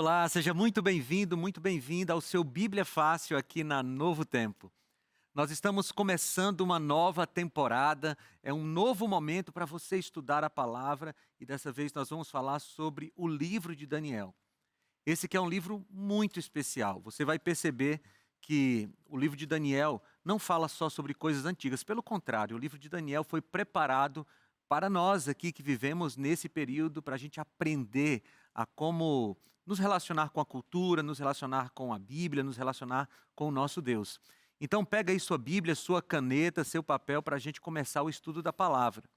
Olá, seja muito bem-vindo, muito bem-vinda ao seu Bíblia Fácil aqui na Novo Tempo. Nós estamos começando uma nova temporada, é um novo momento para você estudar a palavra e dessa vez nós vamos falar sobre o livro de Daniel. Esse que é um livro muito especial. Você vai perceber que o livro de Daniel não fala só sobre coisas antigas, pelo contrário, o livro de Daniel foi preparado para nós aqui que vivemos nesse período, para a gente aprender a como nos relacionar com a cultura, nos relacionar com a Bíblia, nos relacionar com o nosso Deus. Então pega aí sua Bíblia, sua caneta, seu papel para a gente começar o estudo da palavra.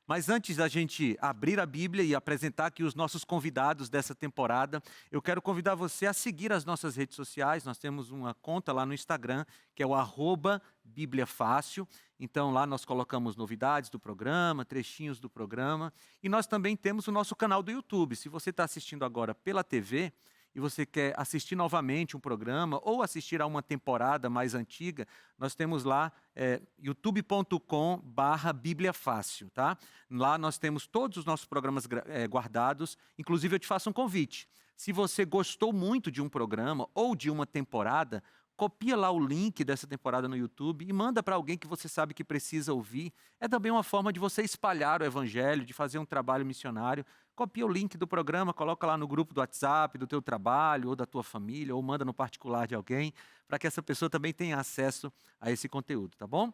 Mas antes da gente abrir a Bíblia e apresentar aqui os nossos convidados dessa temporada, eu quero convidar você a seguir as nossas redes sociais. Nós temos uma conta lá no Instagram, que é o @BíbliaFácil. Então lá nós colocamos novidades do programa, trechinhos do programa. E nós também temos o nosso canal do YouTube. Se você está assistindo agora pela TV e você quer assistir novamente um programa ou assistir a uma temporada mais antiga, nós temos lá youtube.com/BíbliaFácil, tá? Lá nós temos todos os nossos programas guardados. Inclusive eu te faço um convite. Se você gostou muito de um programa ou de uma temporada, copia lá o link dessa temporada no YouTube e manda para alguém que você sabe que precisa ouvir. É também uma forma de você espalhar o evangelho, de fazer um trabalho missionário. Copia o link do programa, coloca lá no grupo do WhatsApp, do teu trabalho, ou da tua família, ou manda no particular de alguém, para que essa pessoa também tenha acesso a esse conteúdo, tá bom?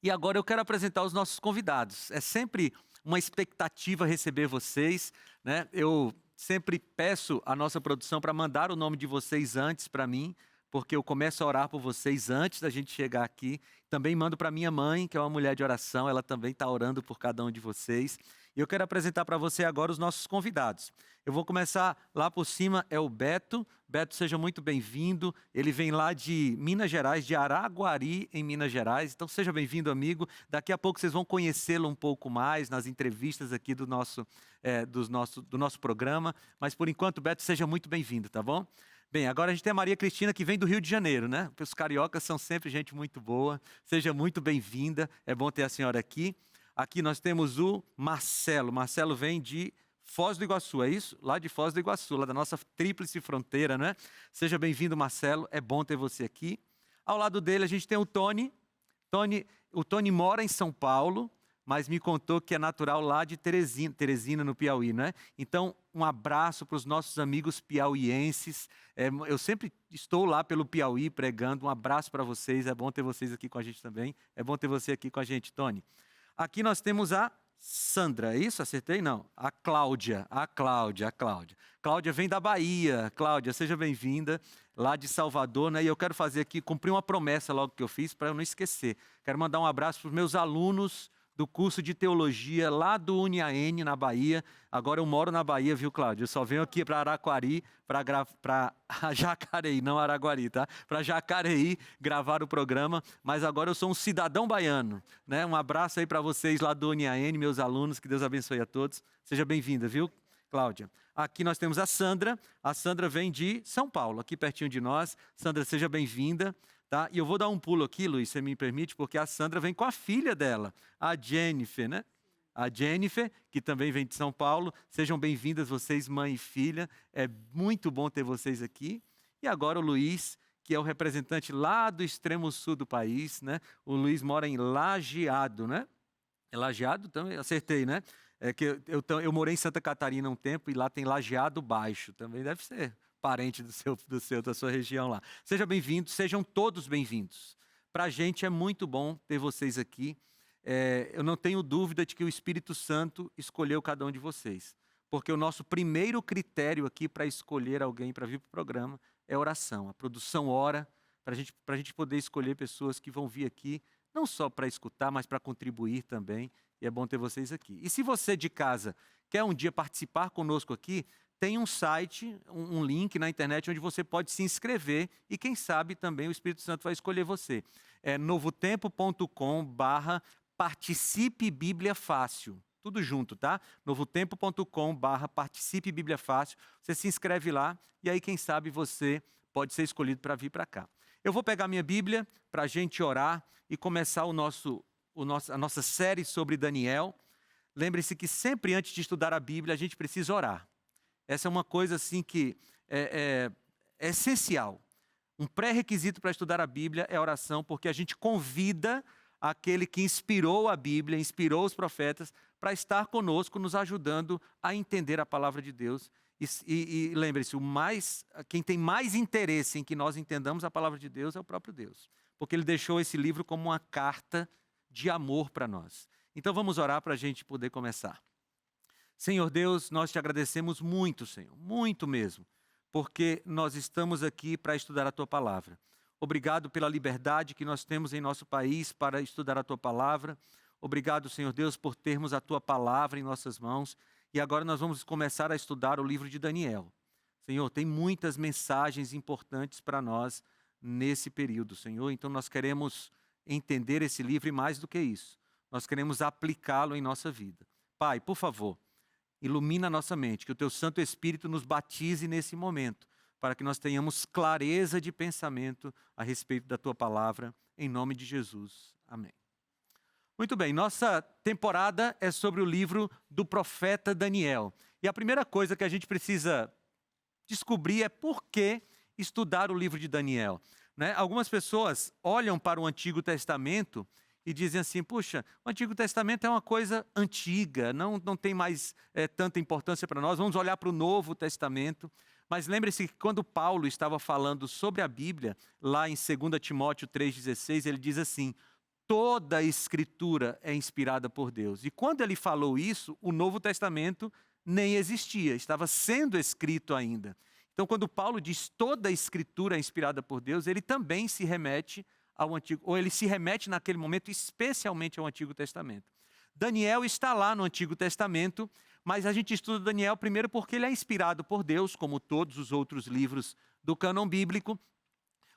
E agora eu quero apresentar os nossos convidados. É sempre uma expectativa receber vocês, né? Eu sempre peço à nossa produção para mandar o nome de vocês antes para mim, porque eu começo a orar por vocês antes da gente chegar aqui. Também mando para minha mãe, que é uma mulher de oração, ela também está orando por cada um de vocês. E eu quero apresentar para você agora os nossos convidados. Eu vou começar lá por cima, é o Beto. Beto, seja muito bem-vindo. Ele vem lá de Minas Gerais, de Araguari, em Minas Gerais. Então seja bem-vindo, amigo. Daqui a pouco vocês vão conhecê-lo um pouco mais nas entrevistas aqui do nosso programa. Mas por enquanto, Beto, seja muito bem-vindo, tá bom? Bem, agora a gente tem a Maria Cristina, que vem do Rio de Janeiro, né? Os cariocas são sempre gente muito boa. Seja muito bem-vinda, é bom ter a senhora aqui. Aqui nós temos o Marcelo. Marcelo vem de Foz do Iguaçu, é isso? Lá de Foz do Iguaçu, lá da nossa tríplice fronteira, né? Seja bem-vindo, Marcelo, é bom ter você aqui. Ao lado dele a gente tem o Tony. O Tony mora em São Paulo, mas me contou que é natural lá de Teresina, no Piauí, né? Então, um abraço para os nossos amigos piauienses. Eu sempre estou lá pelo Piauí pregando. Um abraço para vocês, é bom ter vocês aqui com a gente também. É bom ter você aqui com a gente, Tony. Aqui nós temos a Sandra, é isso? Acertei? Não. A Cláudia. Cláudia vem da Bahia. Cláudia, seja bem-vinda, lá de Salvador, né? E eu quero fazer aqui, cumprir uma promessa logo que eu fiz, para eu não esquecer. Quero mandar um abraço para os meus alunos do curso de teologia lá do UniAN, na Bahia. Agora eu moro na Bahia, viu, Cláudio? Eu só venho aqui para Araquari, para Jacareí, não Araguari, tá? Para Jacareí gravar o programa, mas agora eu sou um cidadão baiano, né? Um abraço aí para vocês lá do UniAN, meus alunos, que Deus abençoe a todos. Seja bem-vinda, viu, Cláudia? Aqui nós temos a Sandra vem de São Paulo, aqui pertinho de nós. Sandra, seja bem-vinda. Tá? E eu vou dar um pulo aqui, Luiz, se você me permite, porque a Sandra vem com a filha dela, a Jennifer, né? A Jennifer, que também vem de São Paulo. Sejam bem-vindas vocês, mãe e filha. É muito bom ter vocês aqui. E agora o Luiz, que é o representante lá do extremo sul do país, né? O Luiz mora em Lajeado, né? É Lajeado? Também acertei, né? É que eu morei em Santa Catarina um tempo e lá tem Lajeado Baixo. Também deve ser parente da sua região lá. Seja bem-vindo, sejam todos bem-vindos. Para a gente é muito bom ter vocês aqui. Eu não tenho dúvida de que o Espírito Santo escolheu cada um de vocês. Porque o nosso primeiro critério aqui para escolher alguém para vir para o programa é oração. A produção ora para a gente poder escolher pessoas que vão vir aqui, não só para escutar, mas para contribuir também. E é bom ter vocês aqui. E se você de casa quer um dia participar conosco aqui, tem um site, um link na internet onde você pode se inscrever e quem sabe também o Espírito Santo vai escolher você. É novotempo.com/participe Bíblia Fácil. Tudo junto, tá? novotempo.com/participe Bíblia Fácil. Você se inscreve lá e aí quem sabe você pode ser escolhido para vir para cá. Eu vou pegar minha Bíblia para a gente orar e começar a nossa série sobre Daniel. Lembre-se que sempre antes de estudar a Bíblia a gente precisa orar. Essa é uma coisa assim que é essencial. Um pré-requisito para estudar a Bíblia é a oração, porque a gente convida aquele que inspirou a Bíblia, inspirou os profetas, para estar conosco, nos ajudando a entender a palavra de Deus. E lembre-se, quem tem mais interesse em que nós entendamos a palavra de Deus é o próprio Deus, porque Ele deixou esse livro como uma carta de amor para nós. Então vamos orar para a gente poder começar. Senhor Deus, nós te agradecemos muito, Senhor, muito mesmo, porque nós estamos aqui para estudar a Tua palavra. Obrigado pela liberdade que nós temos em nosso país para estudar a Tua palavra. Obrigado, Senhor Deus, por termos a Tua palavra em nossas mãos. E agora nós vamos começar a estudar o livro de Daniel. Senhor, tem muitas mensagens importantes para nós nesse período, Senhor. Então nós queremos entender esse livro e mais do que isso, nós queremos aplicá-lo em nossa vida. Pai, por favor, ilumina a nossa mente, que o Teu Santo Espírito nos batize nesse momento, para que nós tenhamos clareza de pensamento a respeito da Tua palavra, em nome de Jesus. Amém. Muito bem, nossa temporada é sobre o livro do profeta Daniel. E a primeira coisa que a gente precisa descobrir é por que estudar o livro de Daniel. Né? Algumas pessoas olham para o Antigo Testamento e dizem assim, puxa, o Antigo Testamento é uma coisa antiga, não tem mais tanta importância para nós, vamos olhar para o Novo Testamento. Mas lembre-se que quando Paulo estava falando sobre a Bíblia, lá em 2 Timóteo 3,16, ele diz assim, toda a Escritura é inspirada por Deus. E quando ele falou isso, o Novo Testamento nem existia, estava sendo escrito ainda. Então, quando Paulo diz toda a Escritura é inspirada por Deus, ele também se remete ao Antigo, ou ele se remete naquele momento especialmente ao Antigo Testamento. Daniel está lá no Antigo Testamento, mas a gente estuda Daniel primeiro porque ele é inspirado por Deus, como todos os outros livros do cânon bíblico,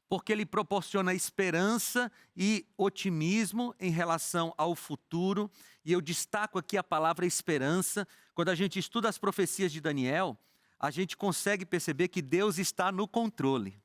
porque ele proporciona esperança e otimismo em relação ao futuro. E eu destaco aqui a palavra esperança. Quando a gente estuda as profecias de Daniel, a gente consegue perceber que Deus está no controle.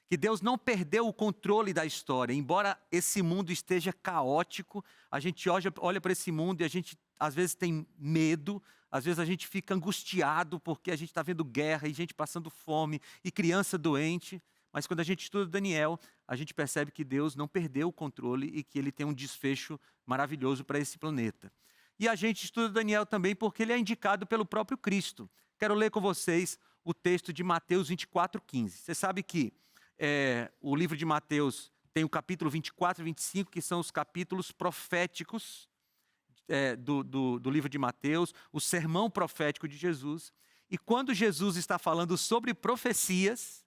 Que Deus não perdeu o controle da história. Embora esse mundo esteja caótico, a gente olha para esse mundo e a gente às vezes tem medo, às vezes a gente fica angustiado porque a gente está vendo guerra e gente passando fome e criança doente. Mas quando a gente estuda Daniel, a gente percebe que Deus não perdeu o controle e que Ele tem um desfecho maravilhoso para esse planeta. E a gente estuda Daniel também porque ele é indicado pelo próprio Cristo. Quero ler com vocês o texto de Mateus 24:15. Você sabe que o livro de Mateus tem o capítulo 24 e 25, que são os capítulos proféticos do livro de Mateus, o sermão profético de Jesus. E quando Jesus está falando sobre profecias,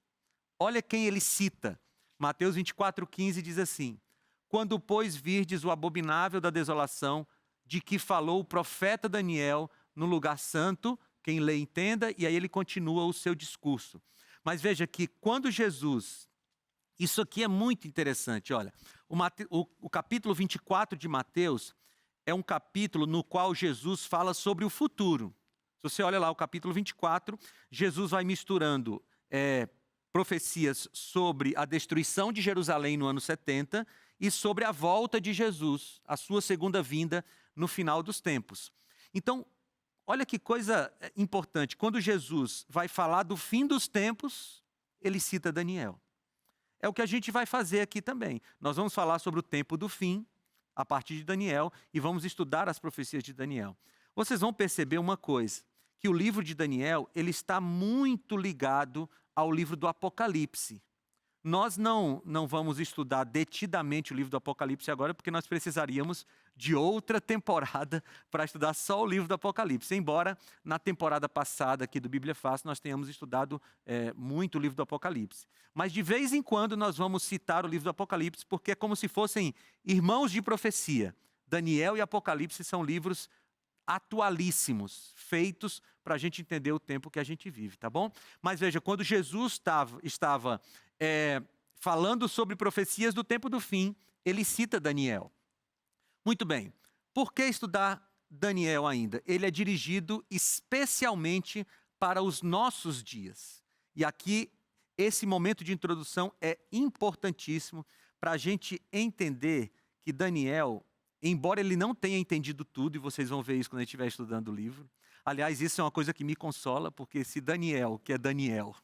olha quem ele cita. Mateus 24:15 diz assim, quando, pois, virdes o abominável da desolação, de que falou o profeta Daniel no lugar santo, quem lê entenda, e aí ele continua o seu discurso. Mas veja que quando Jesus, isso aqui é muito interessante, olha, o capítulo 24 de Mateus é um capítulo no qual Jesus fala sobre o futuro. Se você olha lá o capítulo 24, Jesus vai misturando profecias sobre a destruição de Jerusalém no ano 70 e sobre a volta de Jesus, a sua segunda vinda no final dos tempos. Então, olha que coisa importante, quando Jesus vai falar do fim dos tempos, ele cita Daniel. É o que a gente vai fazer aqui também. Nós vamos falar sobre o tempo do fim, a partir de Daniel, e vamos estudar as profecias de Daniel. Vocês vão perceber uma coisa, que o livro de Daniel, ele está muito ligado ao livro do Apocalipse. Nós não vamos estudar detidamente o livro do Apocalipse agora, porque nós precisaríamos de outra temporada para estudar só o livro do Apocalipse. Embora na temporada passada aqui do Bíblia Fácil nós tenhamos estudado muito o livro do Apocalipse. Mas de vez em quando nós vamos citar o livro do Apocalipse, porque é como se fossem irmãos de profecia. Daniel e Apocalipse são livros atualíssimos, feitos para a gente entender o tempo que a gente vive, tá bom? Mas veja, quando Jesus estava falando sobre profecias do tempo do fim, ele cita Daniel. Muito bem, por que estudar Daniel ainda? Ele é dirigido especialmente para os nossos dias. E aqui, esse momento de introdução é importantíssimo para a gente entender que Daniel embora ele não tenha entendido tudo, e vocês vão ver isso quando a gente estiver estudando o livro. Aliás, isso é uma coisa que me consola, porque se Daniel, que é Daniel,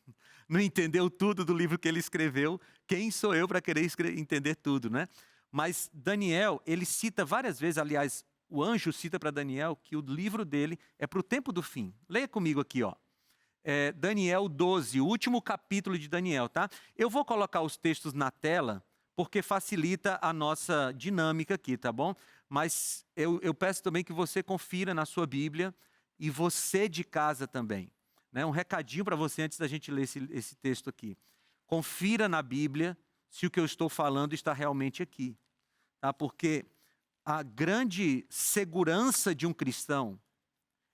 não entendeu tudo do livro que ele escreveu, quem sou eu para querer entender tudo, né? Mas Daniel, ele cita várias vezes, aliás, o anjo cita para Daniel que o livro dele é para o tempo do fim. Leia comigo aqui, ó. Daniel 12, o último capítulo de Daniel, tá? Eu vou colocar os textos na tela, porque facilita a nossa dinâmica aqui, tá bom? Mas eu peço também que você confira na sua Bíblia e você de casa também. Né? Um recadinho para você antes da gente ler esse texto aqui. Confira na Bíblia se o que eu estou falando está realmente aqui. Tá? Porque a grande segurança de um cristão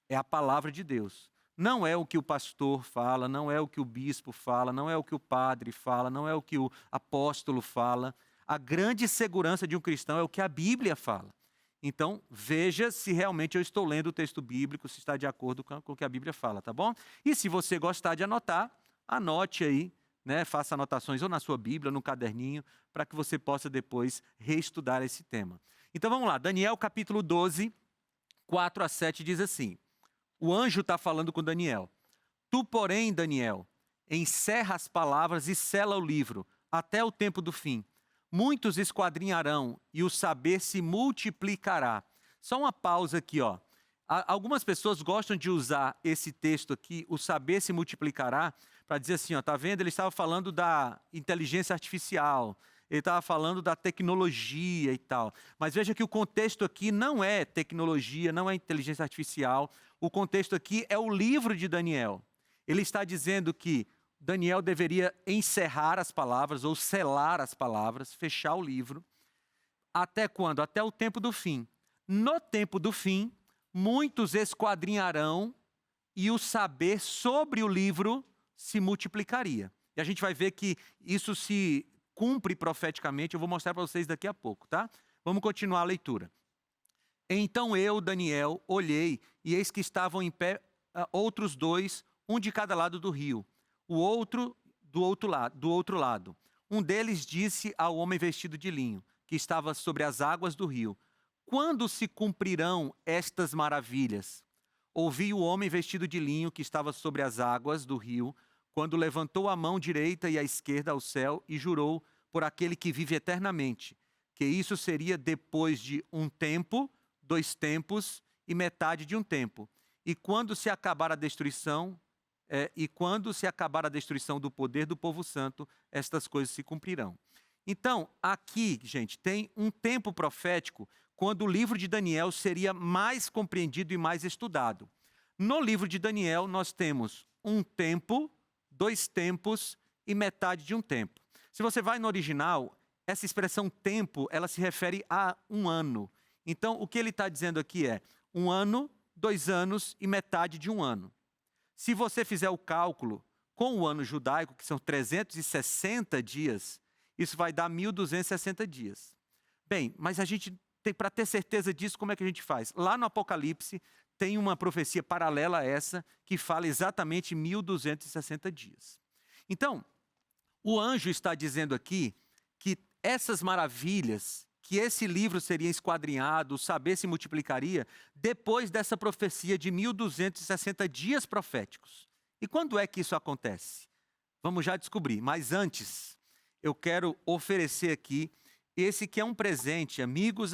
é a palavra de Deus. Não é o que o pastor fala, não é o que o bispo fala, não é o que o padre fala, não é o que o apóstolo fala. A grande segurança de um cristão é o que a Bíblia fala. Então, veja se realmente eu estou lendo o texto bíblico, se está de acordo com o que a Bíblia fala, tá bom? E se você gostar de anotar, anote aí, né? Faça anotações ou na sua Bíblia, ou no caderninho, para que você possa depois reestudar esse tema. Então, vamos lá. Daniel capítulo 12, 4 a 7 diz assim. O anjo está falando com Daniel. Tu, porém, Daniel, encerra as palavras e sela o livro, até o tempo do fim. Muitos esquadrinharão e o saber se multiplicará. Só uma pausa aqui, ó. Algumas pessoas gostam de usar esse texto aqui, o saber se multiplicará, para dizer assim, ó, tá vendo? Ele estava falando da inteligência artificial, ele estava falando da tecnologia e tal. Mas veja que o contexto aqui não é tecnologia, não é inteligência artificial. O contexto aqui é o livro de Daniel. Ele está dizendo que Daniel deveria encerrar as palavras ou selar as palavras, fechar o livro. Até quando? Até o tempo do fim. No tempo do fim, muitos esquadrinharão e o saber sobre o livro se multiplicaria. E a gente vai ver que isso se cumpre profeticamente. Eu vou mostrar para vocês daqui a pouco, tá? Vamos continuar a leitura. Então eu, Daniel, olhei e eis que estavam em pé outros dois, um de cada lado do rio. O outro do outro lado. Um deles disse ao homem vestido de linho, que estava sobre as águas do rio: quando se cumprirão estas maravilhas? Ouvi o homem vestido de linho, que estava sobre as águas do rio, quando levantou a mão direita e a esquerda ao céu e jurou por aquele que vive eternamente, que isso seria depois de um tempo, 2 tempos e metade de um tempo. E quando se acabar a destruição, do poder do povo santo, estas coisas se cumprirão. Então, aqui, gente, tem um tempo profético quando o livro de Daniel seria mais compreendido e mais estudado. No livro de Daniel, nós temos um tempo, 2 tempos e metade de um tempo. Se você vai no original, essa expressão tempo, ela se refere a um ano. Então, o que ele está dizendo aqui é 1 ano, 2 anos e metade de um ano. Se você fizer o cálculo com o ano judaico, que são 360 dias, isso vai dar 1.260 dias. Bem, mas a gente tem, para ter certeza disso, como é que a gente faz? Lá no Apocalipse tem uma profecia paralela a essa, que fala exatamente 1.260 dias. Então, o anjo está dizendo aqui que essas maravilhas, que esse livro seria esquadrinhado, o saber se multiplicaria, depois dessa profecia de 1.260 dias proféticos. E quando é que isso acontece? Vamos já descobrir. Mas antes, eu quero oferecer aqui esse que é um presente, amigos,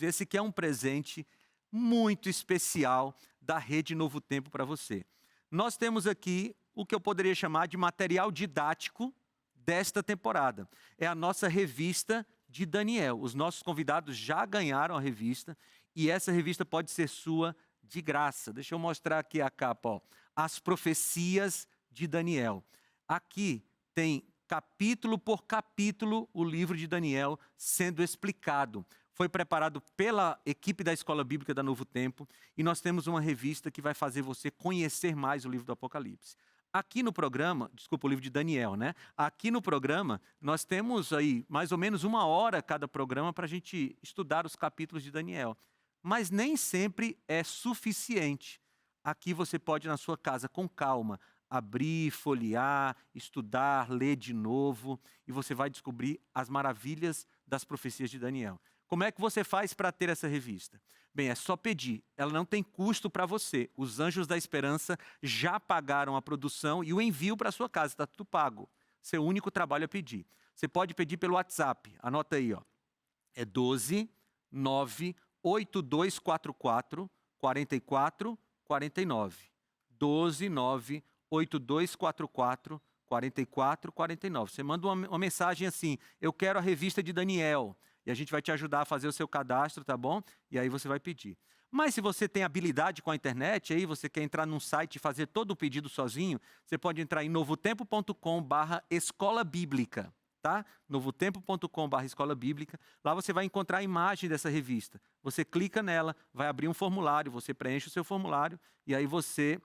esse que é um presente muito especial da Rede Novo Tempo para você. Nós temos aqui o que eu poderia chamar de material didático desta temporada. É a nossa revista de Daniel. Os nossos convidados já ganharam a revista e essa revista pode ser sua de graça. Deixa eu mostrar aqui a capa, ó. As profecias de Daniel. Aqui tem capítulo por capítulo o livro de Daniel sendo explicado. Foi preparado pela equipe da Escola Bíblica da Novo Tempo e nós temos uma revista que vai fazer você conhecer mais o livro do Apocalipse. Aqui no programa, desculpa, o livro de Daniel, né? Aqui no programa, nós temos aí mais ou menos 1 hora cada programa para a gente estudar os capítulos de Daniel. Mas nem sempre é suficiente. Aqui você pode, na sua casa, com calma, abrir, folhear, estudar, ler de novo, e você vai descobrir as maravilhas das profecias de Daniel. Como é que você faz para ter essa revista? Bem, é só pedir. Ela não tem custo para você. Os Anjos da Esperança já pagaram a produção e o envio para sua casa. Está tudo pago. Seu único trabalho é pedir. Você pode pedir pelo WhatsApp. Anota aí, ó. É 12 98244 4449. 12 98244 4449. Você manda uma mensagem assim: eu quero a revista de Daniel. E a gente vai te ajudar a fazer o seu cadastro, tá bom? E aí você vai pedir. Mas se você tem habilidade com a internet, aí você quer entrar num site e fazer todo o pedido sozinho, você pode entrar em novotempo.com/escola bíblica, tá? novotempo.com/escola bíblica. Lá você vai encontrar a imagem dessa revista. Você clica nela, vai abrir um formulário, você preenche o seu formulário e aí você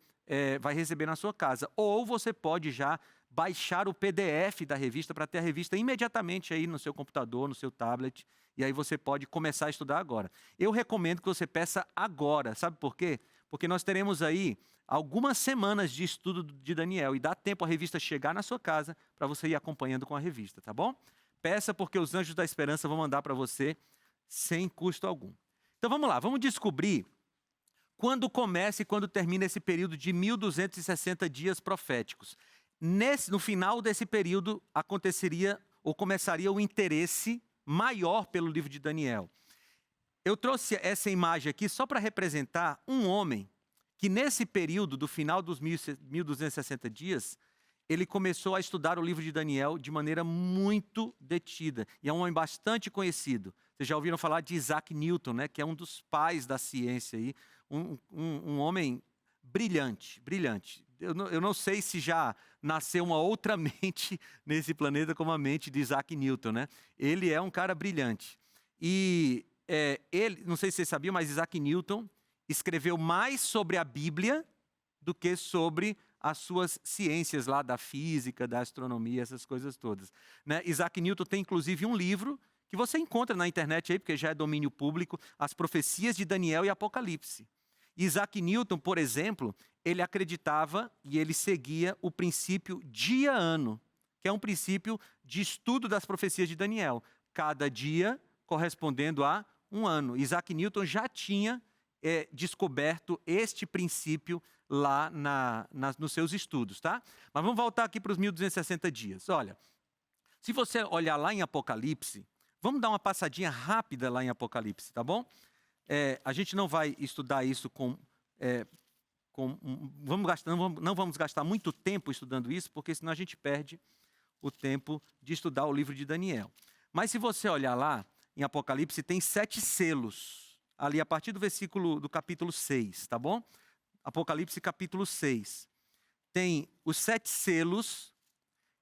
vai receber na sua casa. Ou você pode já baixar o PDF da revista para ter a revista imediatamente aí no seu computador, no seu tablet, e aí você pode começar a estudar agora. Eu recomendo que você peça agora, sabe por quê? Porque nós teremos aí algumas semanas de estudo de Daniel, e dá tempo a revista chegar na sua casa para você ir acompanhando com a revista, tá bom? Peça porque os Anjos da Esperança vão mandar para você sem custo algum. Então vamos lá, vamos descobrir quando começa e quando termina esse período de 1260 dias proféticos. No final desse período, aconteceria ou começaria o interesse maior pelo livro de Daniel. Eu trouxe essa imagem aqui só para representar um homem que nesse período, do final dos 1260 dias, ele começou a estudar o livro de Daniel de maneira muito detida. E é um homem bastante conhecido. Vocês já ouviram falar de Isaac Newton, né? Que é um dos pais da ciência aí. Um homem brilhante, brilhante. Eu não sei se já nasceu uma outra mente nesse planeta como a mente de Isaac Newton, né? Ele é um cara brilhante. E ele, não sei se vocês sabiam, mas Isaac Newton escreveu mais sobre a Bíblia do que sobre as suas ciências lá da física, da astronomia, essas coisas todas, né? Isaac Newton tem inclusive um livro que você encontra na internet aí, porque já é domínio público, As Profecias de Daniel e Apocalipse. Isaac Newton, por exemplo, ele acreditava e ele seguia o princípio dia-ano, que é um princípio de estudo das profecias de Daniel. Cada dia correspondendo a um ano. Isaac Newton já tinha descoberto este princípio lá nos seus estudos, tá? Mas vamos voltar aqui para os 1260 dias. Olha, se você olhar lá em Apocalipse, vamos dar uma passadinha rápida lá em Apocalipse, tá bom? A gente não vai estudar isso não vamos gastar muito tempo estudando isso, porque senão a gente perde o tempo de estudar o livro de Daniel. Mas se você olhar lá, em Apocalipse tem 7 selos, ali a partir do capítulo 6, tá bom? Apocalipse capítulo 6. Tem os 7 selos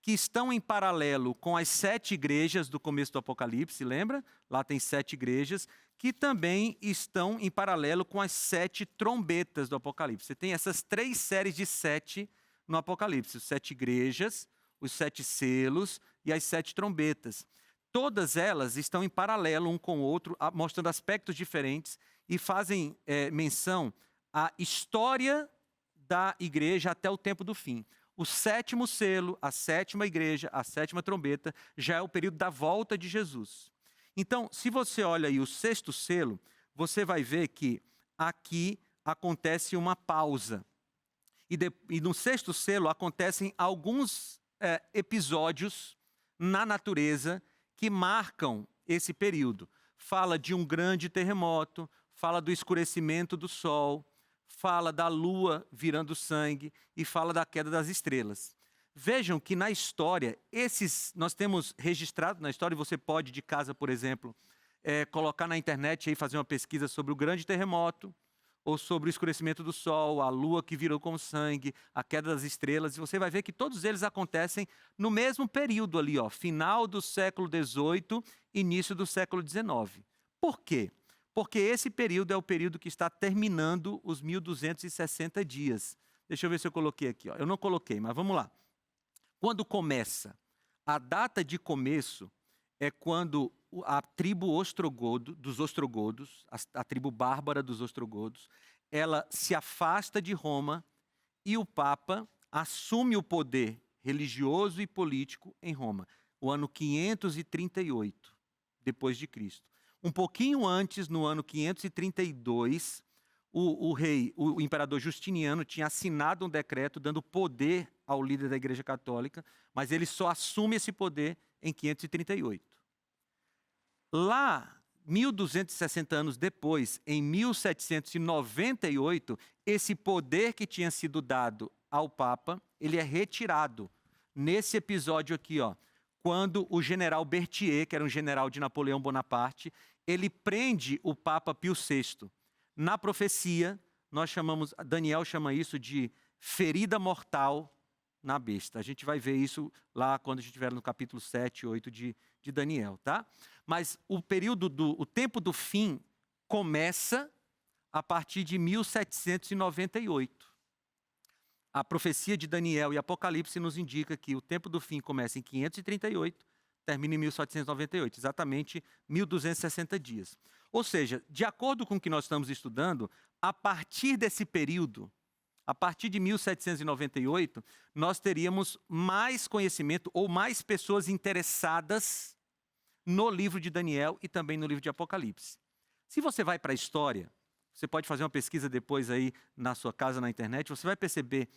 que estão em paralelo com as 7 igrejas do começo do Apocalipse, lembra? Lá tem 7 igrejas, que também estão em paralelo com as 7 trombetas do Apocalipse. Você tem essas 3 séries de 7 no Apocalipse, as 7 igrejas, os 7 selos e as 7 trombetas. Todas elas estão em paralelo um com o outro, mostrando aspectos diferentes e fazem menção à história da igreja até o tempo do fim. O 7º selo, a 7ª igreja, a 7ª trombeta, já é o período da volta de Jesus. Então, se você olha aí o 6º selo, você vai ver que aqui acontece uma pausa. E no 6º selo acontecem alguns episódios na natureza que marcam esse período. Fala de um grande terremoto, fala do escurecimento do sol, fala da lua virando sangue e fala da queda das estrelas. Vejam que na história, nós temos registrado na história, e você pode de casa, por exemplo, colocar na internet e fazer uma pesquisa sobre o grande terremoto, ou sobre o escurecimento do sol, a lua que virou como sangue, a queda das estrelas, e você vai ver que todos eles acontecem no mesmo período ali, ó, final do século XVIII, início do século XIX. Por quê? Porque esse período é o período que está terminando os 1260 dias. Deixa eu ver se eu coloquei aqui, ó. Eu não coloquei, mas vamos lá. Quando começa? A data de começo é quando a tribo dos ostrogodos, a tribo bárbara dos ostrogodos, ela se afasta de Roma e o Papa assume o poder religioso e político em Roma, o ano 538 depois de Cristo. Um pouquinho antes, no ano 532, o imperador Justiniano tinha assinado um decreto dando poder ao líder da Igreja Católica, mas ele só assume esse poder em 538. Lá, 1260 anos depois, em 1798, esse poder que tinha sido dado ao Papa, ele é retirado. Nesse episódio aqui, ó, quando o general Berthier, que era um general de Napoleão Bonaparte, ele prende o Papa Pio VI. Na profecia, Daniel chama isso de ferida mortal na besta. A gente vai ver isso lá quando a gente estiver no capítulo 7 e 8 de Daniel, tá? Mas o tempo do fim começa a partir de 1798. A profecia de Daniel e Apocalipse nos indica que o tempo do fim começa em 538, termina em 1798, exatamente 1260 dias. Ou seja, de acordo com o que nós estamos estudando, a partir desse período, a partir de 1798, nós teríamos mais conhecimento ou mais pessoas interessadas no livro de Daniel e também no livro de Apocalipse. Se você vai para a história, você pode fazer uma pesquisa depois aí na sua casa, na internet, você vai perceber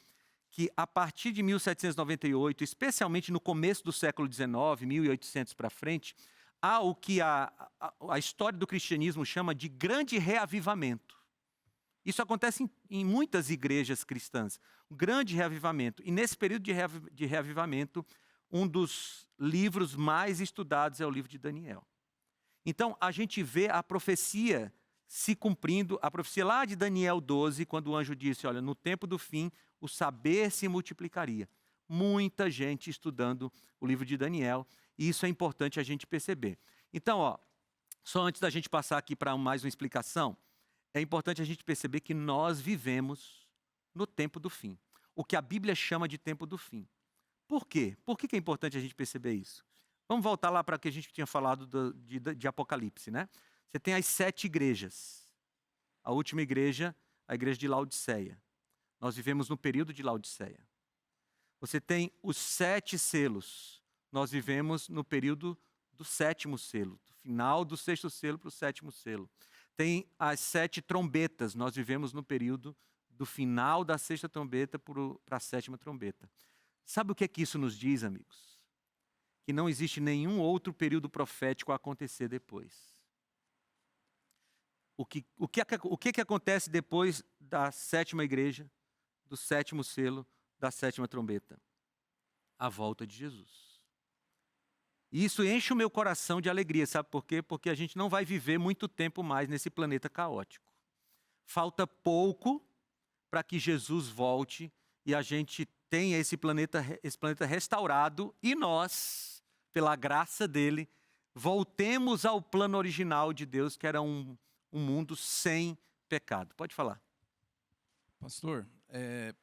que a partir de 1798, especialmente no começo do século XIX, 1800 para frente, há o que a história do cristianismo chama de grande reavivamento. Isso acontece em muitas igrejas cristãs, um grande reavivamento. E nesse período de reavivamento, um dos livros mais estudados é o livro de Daniel. Então, a gente vê a profecia se cumprindo, a profecia lá de Daniel 12, quando o anjo disse, olha, no tempo do fim, o saber se multiplicaria. Muita gente estudando o livro de Daniel, e isso é importante a gente perceber. Então, ó, só antes da gente passar aqui para mais uma explicação, é importante a gente perceber que nós vivemos no tempo do fim. O que a Bíblia chama de tempo do fim. Por quê? Por que é importante a gente perceber isso? Vamos voltar lá para o que a gente tinha falado de Apocalipse, né? Você tem as 7 igrejas. A última igreja, a igreja de Laodiceia. Nós vivemos no período de Laodiceia. Você tem os 7 selos. Nós vivemos no período do 7º selo, do final do 6º selo para o 7º selo. Tem as 7 trombetas. Nós vivemos no período do final da 6ª trombeta para a 7ª trombeta. Sabe o que é que isso nos diz, amigos? Que não existe nenhum outro período profético a acontecer depois. O que acontece depois da 7ª igreja, do 7º selo, da 7ª trombeta? A volta de Jesus. E isso enche o meu coração de alegria, sabe por quê? Porque a gente não vai viver muito tempo mais nesse planeta caótico. Falta pouco para que Jesus volte e a gente tenha esse planeta restaurado e nós, pela graça dele, voltemos ao plano original de Deus, que era um mundo sem pecado. Pode falar. Pastor,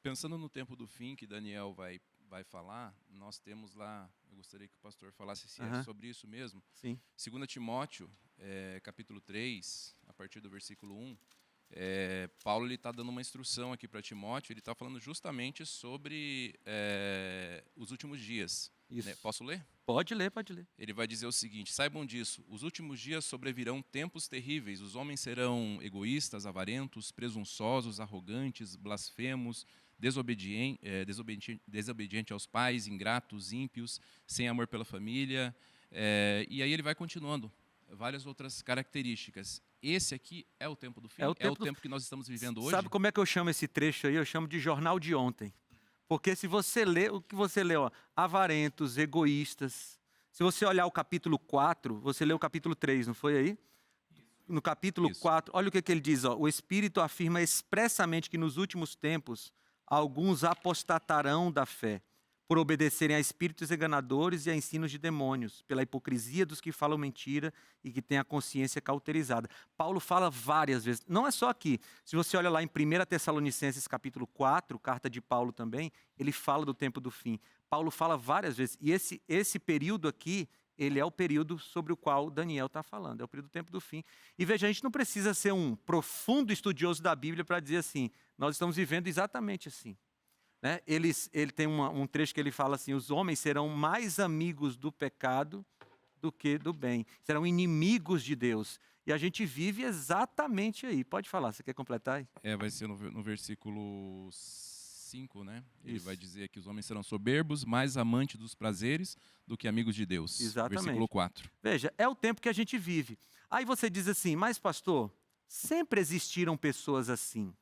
pensando no tempo do fim que Daniel vai falar, nós temos lá, eu gostaria que o pastor falasse se é sobre isso mesmo. Sim. 2 Timóteo, capítulo 3, a partir do versículo 1, Paulo está dando uma instrução aqui para Timóteo, ele está falando justamente sobre os últimos dias. Isso. Né? Posso ler? Pode ler, pode ler. Ele vai dizer o seguinte: saibam disso, os últimos dias sobrevirão tempos terríveis, os homens serão egoístas, avarentos, presunçosos, arrogantes, blasfemos, desobedientes aos pais, ingratos, ímpios, sem amor pela família. E aí ele vai continuando, várias outras características. Esse aqui é o tempo do fim? É o tempo que nós estamos vivendo hoje? Sabe como é que eu chamo esse trecho aí? Eu chamo de jornal de ontem. Porque se você lê, o que você lê, ó, avarentos, egoístas. Se você olhar o capítulo 4, você lê o capítulo 3, não foi aí? No capítulo 4, olha o que ele diz, ó, o Espírito afirma expressamente que nos últimos tempos alguns apostatarão da fé, por obedecerem a espíritos enganadores e a ensinos de demônios, pela hipocrisia dos que falam mentira e que têm a consciência cauterizada. Paulo fala várias vezes, não é só aqui. Se você olha lá em 1 Tessalonicenses capítulo 4, carta de Paulo também, ele fala do tempo do fim. Paulo fala várias vezes, e esse período aqui, ele é o período sobre o qual Daniel está falando, é o período do tempo do fim. E veja, a gente não precisa ser um profundo estudioso da Bíblia para dizer assim, nós estamos vivendo exatamente assim. Né? Ele tem um trecho que ele fala assim, os homens serão mais amigos do pecado do que do bem. Serão inimigos de Deus. E a gente vive exatamente aí. Pode falar, você quer completar aí? Vai ser no versículo 5, né? Ele Isso. vai dizer que os homens serão soberbos, mais amantes dos prazeres do que amigos de Deus. Exatamente. Versículo 4. Veja, é o tempo que a gente vive. Aí você diz assim, mas pastor, sempre existiram pessoas assim.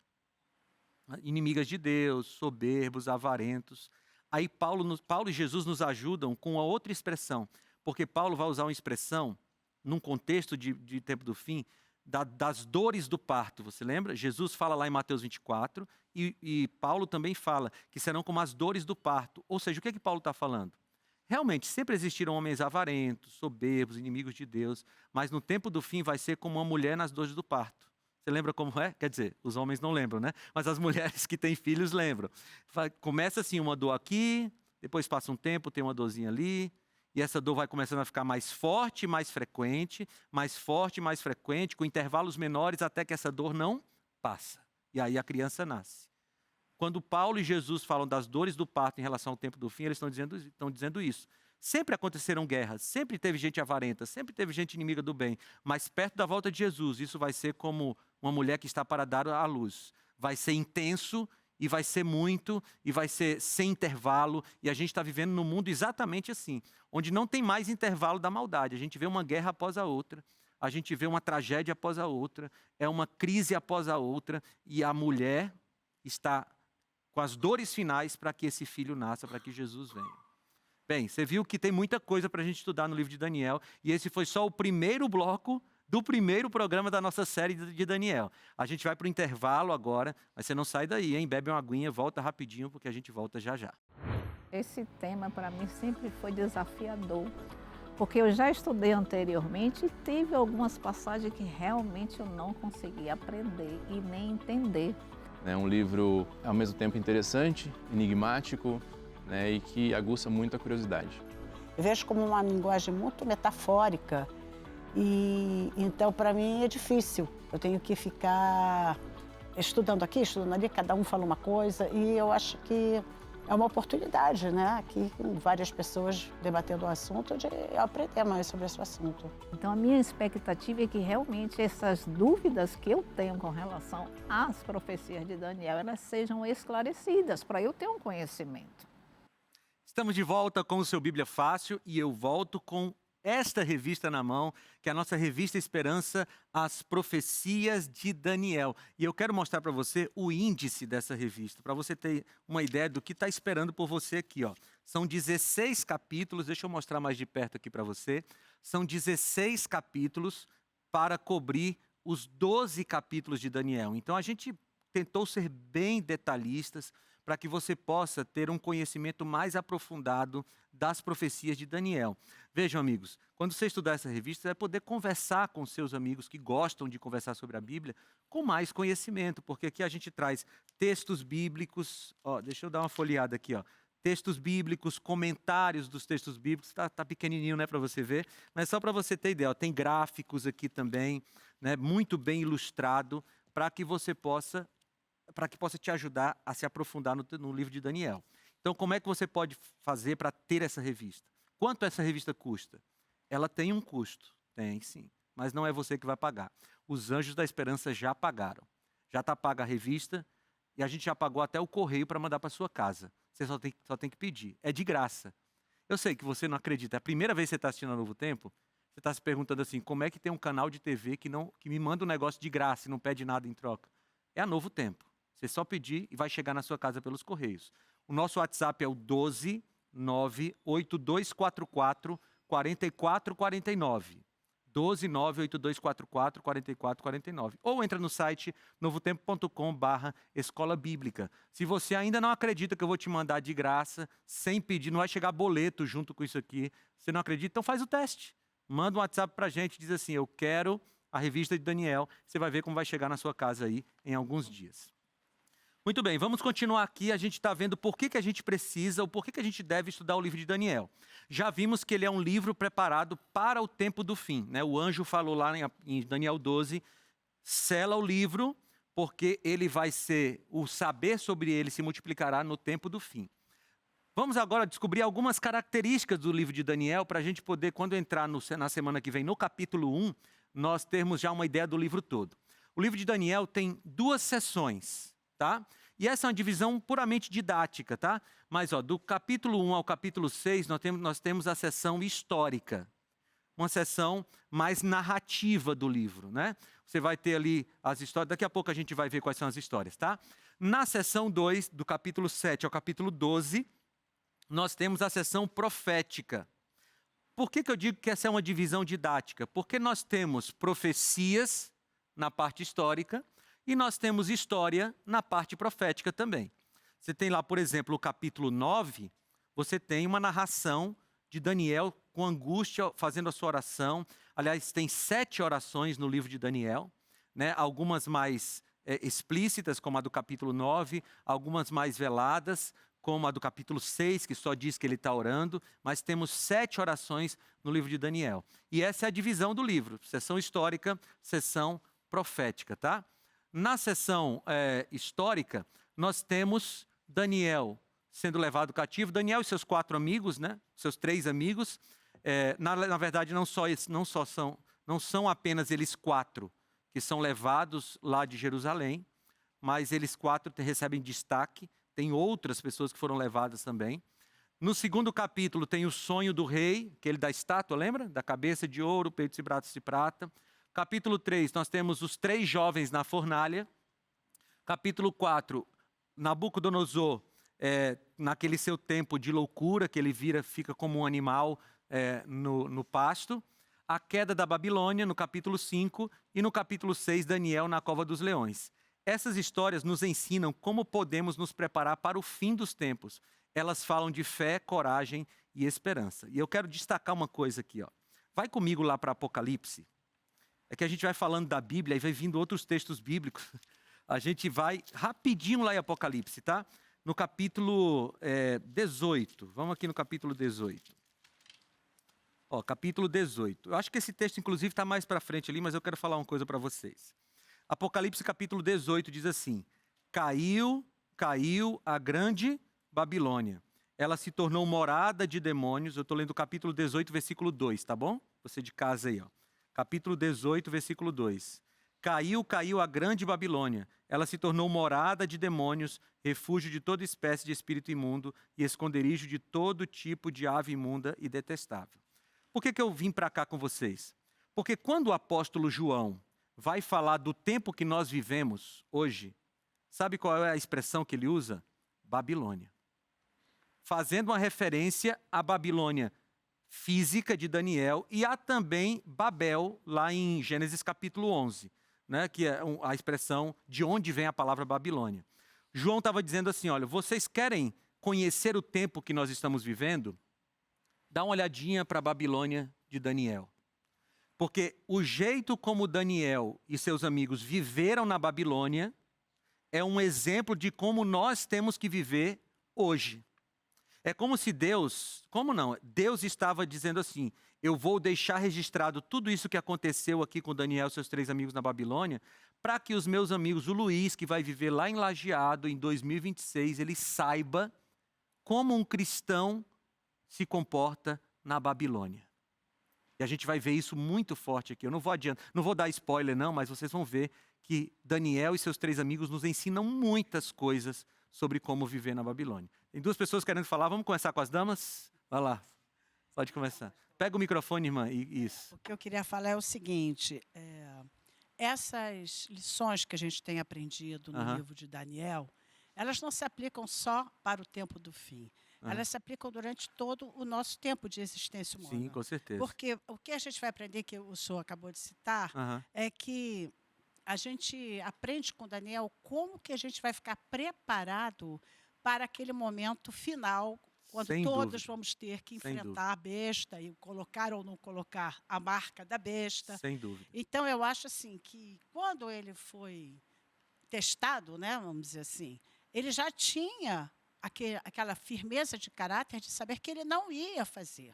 Inimigas de Deus, soberbos, avarentos. Aí Paulo e Jesus nos ajudam com a outra expressão. Porque Paulo vai usar uma expressão, num contexto de tempo do fim, das dores do parto. Você lembra? Jesus fala lá em Mateus 24 e Paulo também fala que serão como as dores do parto. Ou seja, o que é que Paulo está falando? Realmente, sempre existiram homens avarentos, soberbos, inimigos de Deus, mas no tempo do fim vai ser como uma mulher nas dores do parto. Você lembra como é? Quer dizer, os homens não lembram, né? Mas as mulheres que têm filhos lembram. Começa assim uma dor aqui, depois passa um tempo, tem uma dorzinha ali, e essa dor vai começando a ficar mais forte, mais frequente, mais forte, mais frequente, com intervalos menores até que essa dor não passa. E aí a criança nasce. Quando Paulo e Jesus falam das dores do parto em relação ao tempo do fim, eles estão dizendo isso. Sempre aconteceram guerras, sempre teve gente avarenta, sempre teve gente inimiga do bem, mas perto da volta de Jesus, isso vai ser como uma mulher que está para dar à luz. Vai ser intenso e vai ser muito, e vai ser sem intervalo, e a gente está vivendo num mundo exatamente assim, onde não tem mais intervalo da maldade. A gente vê uma guerra após a outra, a gente vê uma tragédia após a outra, é uma crise após a outra, e a mulher está com as dores finais para que esse filho nasça, para que Jesus venha. Bem, você viu que tem muita coisa para a gente estudar no livro de Daniel, e esse foi só o primeiro bloco do primeiro programa da nossa série de Daniel. A gente vai para o intervalo agora, mas você não sai daí, hein? Bebe uma aguinha, volta rapidinho, porque a gente volta já já. Esse tema para mim sempre foi desafiador, porque eu já estudei anteriormente e teve algumas passagens que realmente eu não consegui aprender e nem entender. É um livro, ao mesmo tempo, interessante, enigmático, né, e que aguça muito a curiosidade. Eu vejo como uma linguagem muito metafórica e então para mim é difícil. Eu tenho que ficar estudando aqui, estudando ali, cada um fala uma coisa e eu acho que é uma oportunidade, né? Aqui com várias pessoas debatendo o assunto, de aprender mais sobre esse assunto. Então a minha expectativa é que realmente essas dúvidas que eu tenho com relação às profecias de Daniel, elas sejam esclarecidas para eu ter um conhecimento. Estamos de volta com o seu Bíblia Fácil e eu volto com esta revista na mão, que é a nossa revista Esperança, As Profecias de Daniel. E eu quero mostrar para você o índice dessa revista, para você ter uma ideia do que está esperando por você aqui. Ó. São 16 capítulos, deixa eu mostrar mais de perto aqui para você. São 16 capítulos para cobrir os 12 capítulos de Daniel. Então a gente tentou ser bem detalhistas, para que você possa ter um conhecimento mais aprofundado das profecias de Daniel. Vejam, amigos, quando você estudar essa revista, você vai poder conversar com seus amigos que gostam de conversar sobre a Bíblia com mais conhecimento, porque aqui a gente traz textos bíblicos, ó, deixa eu dar uma folheada aqui, ó. Textos bíblicos, comentários dos textos bíblicos, tá pequenininho, né, para você ver, mas só para você ter ideia, ó, tem gráficos aqui também, né, muito bem ilustrado, para que possa te ajudar a se aprofundar no livro de Daniel. Então, como é que você pode fazer para ter essa revista? Quanto essa revista custa? Ela tem um custo, tem sim, mas não é você que vai pagar. Os Anjos da Esperança já pagaram. Já está paga a revista e a gente já pagou até o correio para mandar para sua casa. Você só tem que pedir. É de graça. Eu sei que você não acredita. É a primeira vez que você está assistindo a Novo Tempo, você está se perguntando assim, como é que tem um canal de TV que me manda um negócio de graça e não pede nada em troca? É a Novo Tempo. Você só pedir e vai chegar na sua casa pelos correios. O nosso WhatsApp é o 12 98244 4449. 12 98244 4449. Ou entra no site novotempo.com/escola bíblica. Se você ainda não acredita que eu vou te mandar de graça, sem pedir, não vai chegar boleto junto com isso aqui, você não acredita? Então faz o teste. Manda um WhatsApp pra gente, diz assim, eu quero a revista de Daniel. Você vai ver como vai chegar na sua casa aí em alguns dias. Muito bem, vamos continuar aqui. A gente está vendo por que a gente precisa, ou por que a gente deve estudar o livro de Daniel. Já vimos que ele é um livro preparado para o tempo do fim, né? O anjo falou lá em Daniel 12, sela o livro, porque ele vai ser, o saber sobre ele se multiplicará no tempo do fim. Vamos agora descobrir algumas características do livro de Daniel, para a gente poder, quando entrar na semana que vem no capítulo 1, nós termos já uma ideia do livro todo. O livro de Daniel tem 2 seções, tá? E essa é uma divisão puramente didática, tá? Mas, do capítulo 1 ao capítulo 6, nós temos a seção histórica, uma seção mais narrativa do livro, né? Você vai ter ali as histórias, daqui a pouco a gente vai ver quais são as histórias, tá? Na seção 2, do capítulo 7 ao capítulo 12, nós temos a seção profética. Por que eu digo que essa é uma divisão didática? Porque nós temos profecias na parte histórica e nós temos história na parte profética também. Você tem lá, por exemplo, o capítulo 9, você tem uma narração de Daniel com angústia fazendo a sua oração. Aliás, tem 7 orações no livro de Daniel, né? Algumas mais explícitas, como a do capítulo 9, algumas mais veladas, como a do capítulo 6, que só diz que ele está orando, mas temos 7 orações no livro de Daniel. E essa é a divisão do livro, seção histórica, seção profética, tá? Na seção histórica, nós temos Daniel sendo levado cativo, Daniel e seus 4 amigos, né? Seus 3 amigos, na verdade não são apenas eles 4 que são levados lá de Jerusalém, mas eles 4 recebem destaque, tem outras pessoas que foram levadas também. No segundo capítulo tem o sonho do rei, aquele da estátua, lembra? Da cabeça de ouro, peitos e braços de prata. Capítulo 3, nós temos os 3 jovens na fornalha. Capítulo 4, Nabucodonosor, naquele seu tempo de loucura, que ele fica como um animal no pasto. A queda da Babilônia, no capítulo 5, e no capítulo 6, Daniel na cova dos leões. Essas histórias nos ensinam como podemos nos preparar para o fim dos tempos. Elas falam de fé, coragem e esperança. E eu quero destacar uma coisa aqui. Vai comigo lá para Apocalipse. É que a gente vai falando da Bíblia e vai vindo outros textos bíblicos. A gente vai rapidinho lá em Apocalipse, tá? No capítulo 18. Vamos aqui no capítulo 18. Capítulo 18. Eu acho que esse texto, inclusive, está mais para frente ali, mas eu quero falar uma coisa para vocês. Apocalipse capítulo 18 diz assim: caiu a grande Babilônia. Ela se tornou morada de demônios. Eu estou lendo o capítulo 18, versículo 2, tá bom? Você de casa aí, Capítulo 18, versículo 2. Caiu a grande Babilônia. Ela se tornou morada de demônios, refúgio de toda espécie de espírito imundo e esconderijo de todo tipo de ave imunda e detestável. Por que eu vim para cá com vocês? Porque quando o apóstolo João vai falar do tempo que nós vivemos hoje, sabe qual é a expressão que ele usa? Babilônia. Fazendo uma referência à Babilônia física de Daniel e há também Babel, lá em Gênesis capítulo 11, né, que é a expressão de onde vem a palavra Babilônia. João estava dizendo assim, olha, vocês querem conhecer o tempo que nós estamos vivendo? Dá uma olhadinha para a Babilônia de Daniel. Porque o jeito como Daniel e seus amigos viveram na Babilônia é um exemplo de como nós temos que viver hoje. É como se Deus estava dizendo assim, eu vou deixar registrado tudo isso que aconteceu aqui com Daniel e seus 3 amigos na Babilônia, para que os meus amigos, o Luiz, que vai viver lá em Lajeado em 2026, ele saiba como um cristão se comporta na Babilônia. E a gente vai ver isso muito forte aqui. Eu não vou dar spoiler não, mas vocês vão ver que Daniel e seus 3 amigos nos ensinam muitas coisas sobre como viver na Babilônia. Tem 2 pessoas querendo falar, vamos começar com as damas? Vai lá, pode começar. Pega o microfone, irmã, isso. O que eu queria falar é o seguinte, essas lições que a gente tem aprendido no livro de Daniel, elas não se aplicam só para o tempo do fim. Elas se aplicam durante todo o nosso tempo de existência humana. Sim, com certeza. Porque o que a gente vai aprender, que o senhor acabou de citar, é que a gente aprende com Daniel como que a gente vai ficar preparado para aquele momento final, quando todos vamos ter que enfrentar a besta e colocar ou não colocar a marca da besta. Sem dúvida. Então, eu acho assim que quando ele foi testado, né, vamos dizer assim, ele já tinha aquela firmeza de caráter de saber que ele não ia fazer.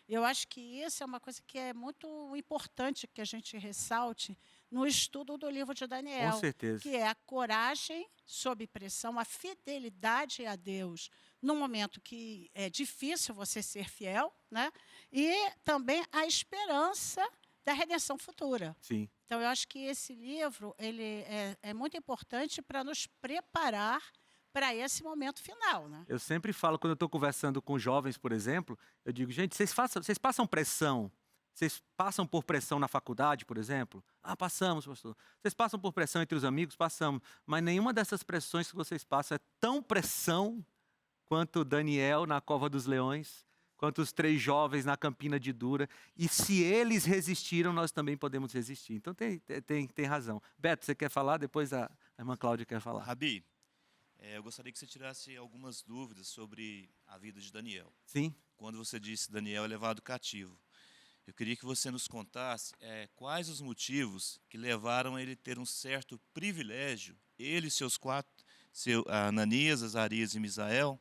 Eu acho que isso é uma coisa que é muito importante que a gente ressalte no estudo do livro de Daniel. Com certeza. Que é a coragem sob pressão, a fidelidade a Deus num momento que é difícil você ser fiel, né? E também a esperança da redenção futura. Sim. Então, eu acho que esse livro ele é muito importante para nos preparar para esse momento final, né? Eu sempre falo, quando eu estou conversando com jovens, por exemplo, eu digo, gente, vocês passam pressão? Vocês passam por pressão na faculdade, por exemplo? Ah, passamos, pastor. Vocês passam por pressão entre os amigos? Passamos. Mas nenhuma dessas pressões que vocês passam é tão pressão quanto Daniel na cova dos leões, quanto os 3 jovens na Campina de Dura. E se eles resistiram, nós também podemos resistir. Então tem razão. Beto, você quer falar? Depois a irmã Cláudia quer falar. Rabi, eu gostaria que você tirasse algumas dúvidas sobre a vida de Daniel. Sim. Quando você disse Daniel é levado cativo, eu queria que você nos contasse quais os motivos que levaram ele a ter um certo privilégio, ele e seus 4, Ananias, Azarias e Misael,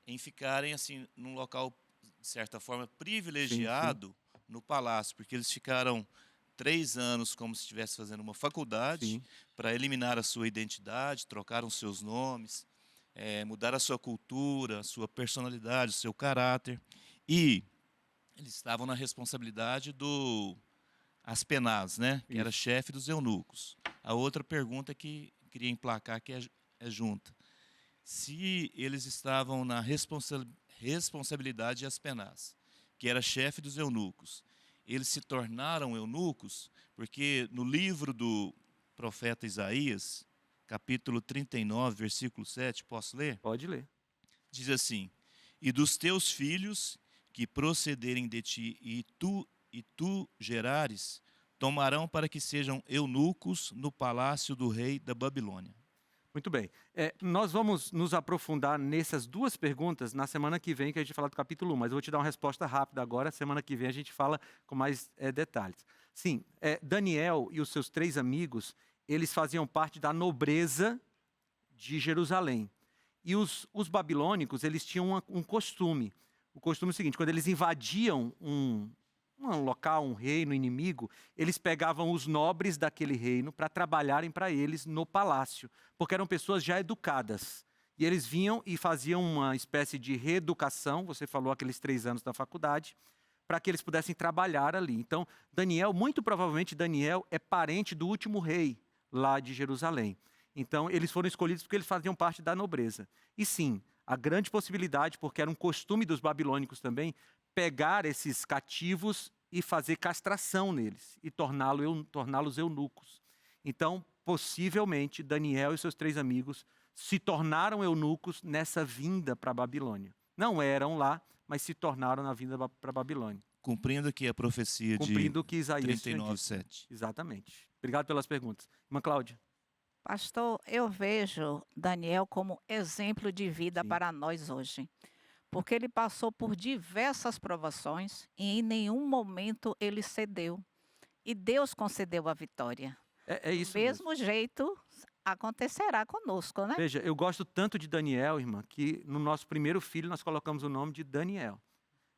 em ficarem assim num local, de certa forma, privilegiado no palácio, porque eles ficaram 3 anos como se estivesse fazendo uma faculdade para eliminar a sua identidade, trocaram seus nomes, mudar a sua cultura, a sua personalidade, o seu caráter. E eles estavam na responsabilidade do Aspenaz, né? Que era chefe dos eunucos. A outra pergunta que queria emplacar, que é junta. Se eles estavam na responsabilidade de Aspenaz, que era chefe dos eunucos, eles se tornaram eunucos, porque no livro do profeta Isaías, capítulo 39, versículo 7, posso ler? Pode ler. Diz assim: e dos teus filhos que procederem de ti e tu gerares, tomarão para que sejam eunucos no palácio do rei da Babilônia. Muito bem. Nós vamos nos aprofundar nessas 2 perguntas na semana que vem, que a gente fala do capítulo 1, mas eu vou te dar uma resposta rápida agora. Semana que vem a gente fala com mais detalhes. Sim, Daniel e os seus 3 amigos, eles faziam parte da nobreza de Jerusalém. E os babilônicos, eles tinham um costume. O costume é o seguinte: quando eles invadiam um local, um reino inimigo, eles pegavam os nobres daquele reino para trabalharem para eles no palácio, porque eram pessoas já educadas. E eles vinham e faziam uma espécie de reeducação, você falou aqueles 3 anos da faculdade, para que eles pudessem trabalhar ali. Então, Daniel, muito provavelmente Daniel é parente do último rei lá de Jerusalém. Então, eles foram escolhidos porque eles faziam parte da nobreza. E sim, a grande possibilidade, porque era um costume dos babilônicos também, pegar esses cativos e fazer castração neles e torná-los eunucos. Então, possivelmente, Daniel e seus 3 amigos se tornaram eunucos nessa vinda para a Babilônia. Não eram lá, mas se tornaram na vinda para a Babilônia. Cumprindo aqui a profecia Cumprindo o que Isaías 39, 7. Exatamente. Obrigado pelas perguntas. Irmã Cláudia. Pastor, eu vejo Daniel como exemplo de vida Sim. para nós hoje. Porque ele passou por diversas provações e em nenhum momento ele cedeu. E Deus concedeu a vitória. É isso Do mesmo. mesmo jeito acontecerá conosco, né? Veja, eu gosto tanto de Daniel, irmã, que no nosso primeiro filho nós colocamos o nome de Daniel.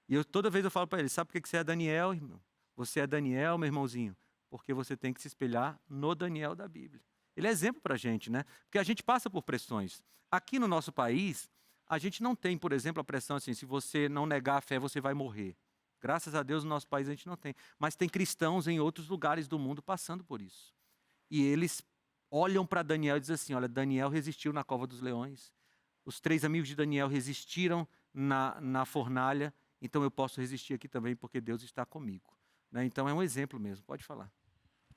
E toda vez eu falo para ele: sabe por que você é Daniel, irmão? Você é Daniel, meu irmãozinho, porque você tem que se espelhar no Daniel da Bíblia. Ele é exemplo para a gente, né? Porque a gente passa por pressões. Aqui no nosso país, a gente não tem, por exemplo, a pressão assim: se você não negar a fé, você vai morrer. Graças a Deus, no nosso país a gente não tem. Mas tem cristãos em outros lugares do mundo passando por isso. E eles olham para Daniel e dizem assim: olha, Daniel resistiu na cova dos leões. Os 3 amigos de Daniel resistiram na fornalha. Então eu posso resistir aqui também, porque Deus está comigo. Né? Então é um exemplo mesmo. Pode falar.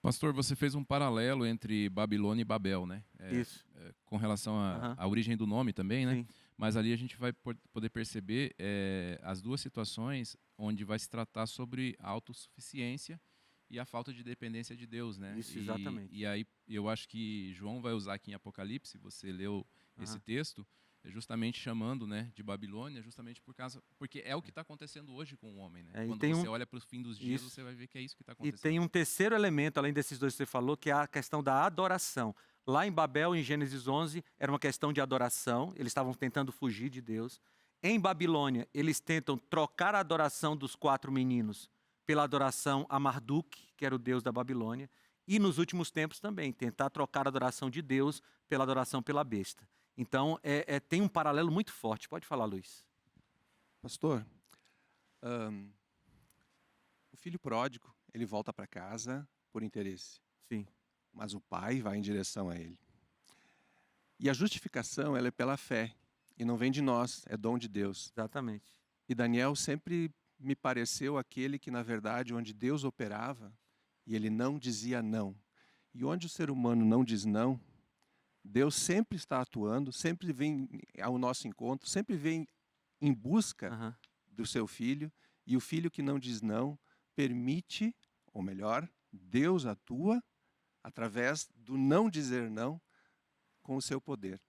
Pastor, você fez um paralelo entre Babilônia e Babel, né? Isso. Com relação à origem do nome também, né? Sim. Mas ali a gente vai poder perceber as 2 situações onde vai se tratar sobre a autossuficiência e a falta de dependência de Deus, né? Isso, exatamente. E aí eu acho que João vai usar aqui em Apocalipse, você leu esse texto, justamente chamando, né, de Babilônia, justamente porque é o que está acontecendo hoje com o homem, né? Quando você olha para o fim dos dias, você vai ver que é isso que está acontecendo. E tem um terceiro elemento, além desses 2 que você falou, que é a questão da adoração. Lá em Babel, em Gênesis 11, era uma questão de adoração, eles estavam tentando fugir de Deus. Em Babilônia, eles tentam trocar a adoração dos 4 meninos pela adoração a Marduk, que era o deus da Babilônia. E nos últimos tempos também, tentar trocar a adoração de Deus pela adoração pela besta. Então, tem um paralelo muito forte. Pode falar, Luiz. Pastor, o filho pródigo ele volta para casa por interesse, Sim. mas o pai vai em direção a ele. E a justificação, ela é pela fé, e não vem de nós, é dom de Deus. Exatamente. E Daniel sempre me pareceu aquele que, na verdade, onde Deus operava, e ele não dizia não. E onde o ser humano não diz não, Deus sempre está atuando, sempre vem ao nosso encontro, sempre vem em busca Aham. do seu filho, e o filho que não diz não permite, ou melhor, Deus atua através do não dizer não com o seu poder.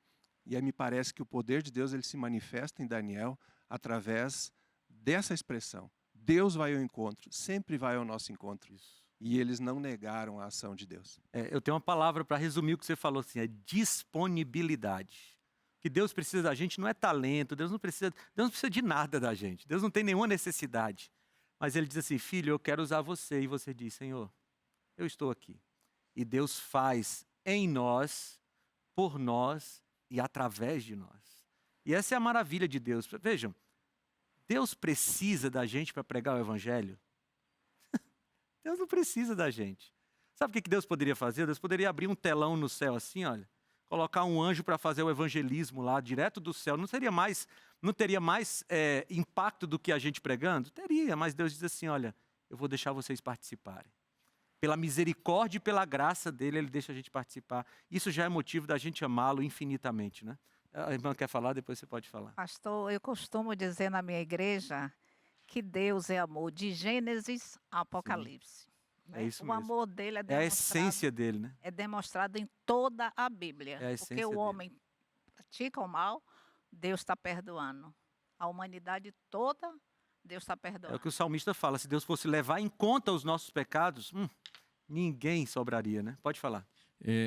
E aí me parece que o poder de Deus ele se manifesta em Daniel através dessa expressão. Deus vai ao encontro, sempre vai ao nosso encontro. Isso. E eles não negaram a ação de Deus. Eu tenho uma palavra para resumir o que você falou, assim, é disponibilidade. O que Deus precisa da gente não é talento, Deus não precisa de nada da gente. Deus não tem nenhuma necessidade. Mas ele diz assim, filho, eu quero usar você. E você diz, Senhor, eu estou aqui. E Deus faz em nós, por nós e através de nós. E essa é a maravilha de Deus. Vejam, Deus precisa da gente para pregar o evangelho? Deus não precisa da gente. Sabe o que Deus poderia fazer? Deus poderia abrir um telão no céu assim, olha, colocar um anjo para fazer o evangelismo lá, direto do céu. Não teria mais impacto do que a gente pregando? Teria, mas Deus diz assim, olha, eu vou deixar vocês participarem. Pela misericórdia e pela graça dele, ele deixa a gente participar. Isso já é motivo da gente amá-lo infinitamente, né? A irmã quer falar, depois você pode falar. Pastor, eu costumo dizer na minha igreja que Deus é amor, de Gênesis a Apocalipse. É isso O mesmo. amor dele é É a demonstrado, essência dele, né? é demonstrado em toda a Bíblia. É a essência porque o dele. homem pratica o mal, Deus está perdoando. A humanidade toda, Deus está É perdoando. o que o salmista fala, se Deus fosse levar em conta os nossos pecados, ninguém sobraria, né? Pode falar.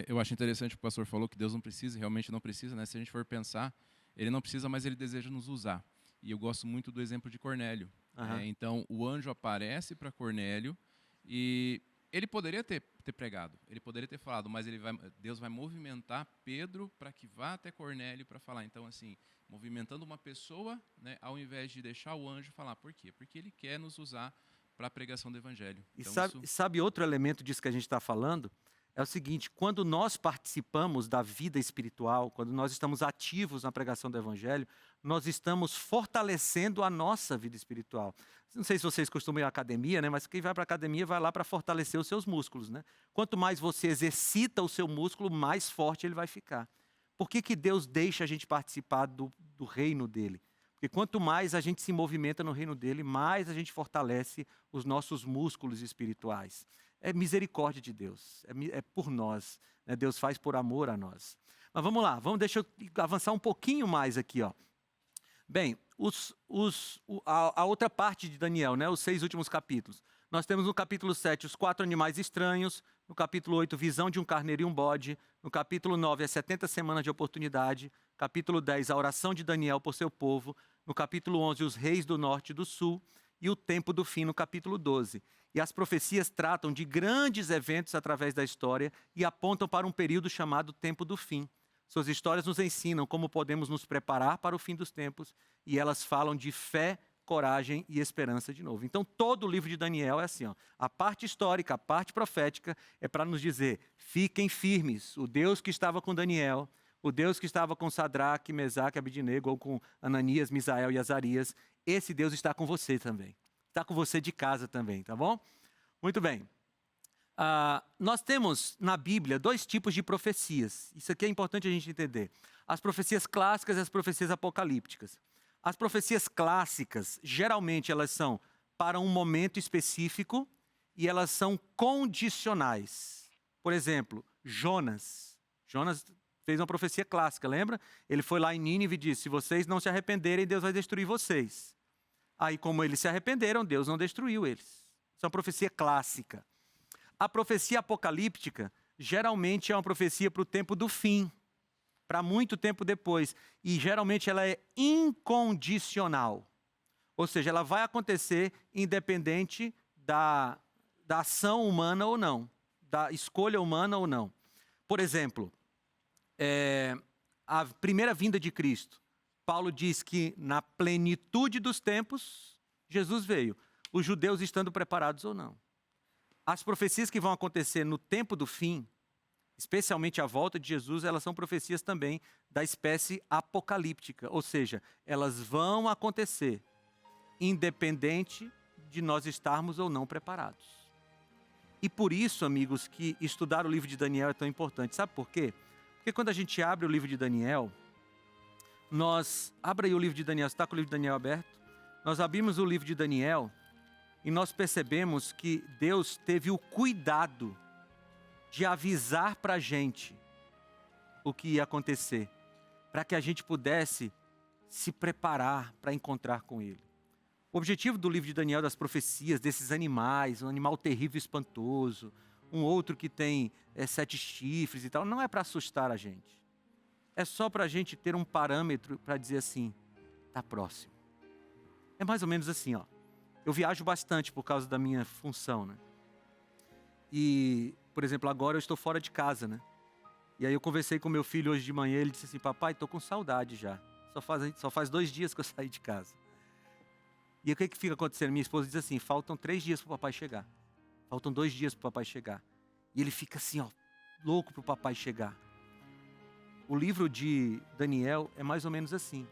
Eu acho interessante o que o pastor falou, que Deus não precisa, realmente não precisa, né? Se a gente for pensar, ele não precisa, mas ele deseja nos usar. E eu gosto muito do exemplo de Cornélio. Aham. Então, o anjo aparece para Cornélio e ele poderia ter pregado, ele poderia ter falado, mas Deus vai movimentar Pedro para que vá até Cornélio para falar. Então, assim, movimentando uma pessoa, né, ao invés de deixar o anjo falar. Por quê? Porque ele quer nos usar para a pregação do evangelho. E Então, sabe outro elemento disso que a gente está falando? É o seguinte, quando nós participamos da vida espiritual, quando nós estamos ativos na pregação do evangelho, nós estamos fortalecendo a nossa vida espiritual. Não sei se vocês costumam ir à academia, né? Mas quem vai para a academia vai lá para fortalecer os seus músculos, né? Quanto mais você exercita o seu músculo, mais forte ele vai ficar. Por que Deus deixa a gente participar do reino dele? Porque quanto mais a gente se movimenta no reino dele, mais a gente fortalece os nossos músculos espirituais. É misericórdia de Deus, é por nós, né? Deus faz por amor a nós. Mas vamos lá, deixa eu avançar um pouquinho mais aqui, ó. Bem, a outra parte de Daniel, né, os 6 últimos capítulos. Nós temos no capítulo 7 os 4 animais estranhos, no capítulo 8 visão de um carneiro e um bode, no capítulo 9 as 70 semanas de oportunidade, capítulo 10 a oração de Daniel por seu povo, no capítulo 11 os reis do norte e do sul e o tempo do fim no capítulo 12. E as profecias tratam de grandes eventos através da história e apontam para um período chamado tempo do fim. Suas histórias nos ensinam como podemos nos preparar para o fim dos tempos e elas falam de fé, coragem e esperança de novo. Então, todo o livro de Daniel é assim, ó. A parte histórica, a parte profética é para nos dizer, fiquem firmes, o Deus que estava com Daniel, o Deus que estava com Sadraque, Mesaque, Abidnego, ou com Ananias, Misael e Azarias, esse Deus está com você também. Está com você de casa também, tá bom? Muito bem. Nós temos na Bíblia 2 tipos de profecias. Isso aqui é importante a gente entender. As profecias clássicas e as profecias apocalípticas. As profecias clássicas, geralmente, elas são para um momento específico e elas são condicionais. Por exemplo, Jonas. Jonas fez uma profecia clássica, lembra? Ele foi lá em Nínive e disse, se vocês não se arrependerem, Deus vai destruir vocês. Aí, como eles se arrependeram, Deus não destruiu eles. Isso é uma profecia clássica. A profecia apocalíptica, geralmente é uma profecia para o tempo do fim, para muito tempo depois. E, geralmente, ela é incondicional. Ou seja, ela vai acontecer independente da ação humana ou não, da escolha humana ou não. Por exemplo, a primeira vinda de Cristo. Paulo diz que na plenitude dos tempos, Jesus veio. Os judeus estando preparados ou não. As profecias que vão acontecer no tempo do fim, especialmente a volta de Jesus, elas são profecias também da espécie apocalíptica, ou seja, elas vão acontecer independente de nós estarmos ou não preparados. E por isso, amigos, que estudar o livro de Daniel é tão importante. Sabe por quê? Porque quando a gente abre o livro de Daniel, abre aí o livro de Daniel, está com o livro de Daniel aberto? Nós abrimos o livro de Daniel e nós percebemos que Deus teve o cuidado de avisar para a gente o que ia acontecer, para que a gente pudesse se preparar para encontrar com Ele. O objetivo do livro de Daniel, das profecias, desses animais, um animal terrível e espantoso, um outro que tem 7 chifres e tal, não é para assustar a gente. É só para a gente ter um parâmetro para dizer assim, está próximo. É mais ou menos assim, ó. Eu viajo bastante por causa da minha função, né? E, por exemplo, agora eu estou fora de casa, né? E aí eu conversei com meu filho hoje de manhã, ele disse assim, papai, estou com saudade já. Só faz 2 dias que eu saí de casa. E o que fica acontecendo? Minha esposa diz assim, faltam 3 dias para o papai chegar. Faltam 2 dias para o papai chegar. E ele fica assim, ó, louco para o papai chegar. O livro de Daniel é mais ou menos assim.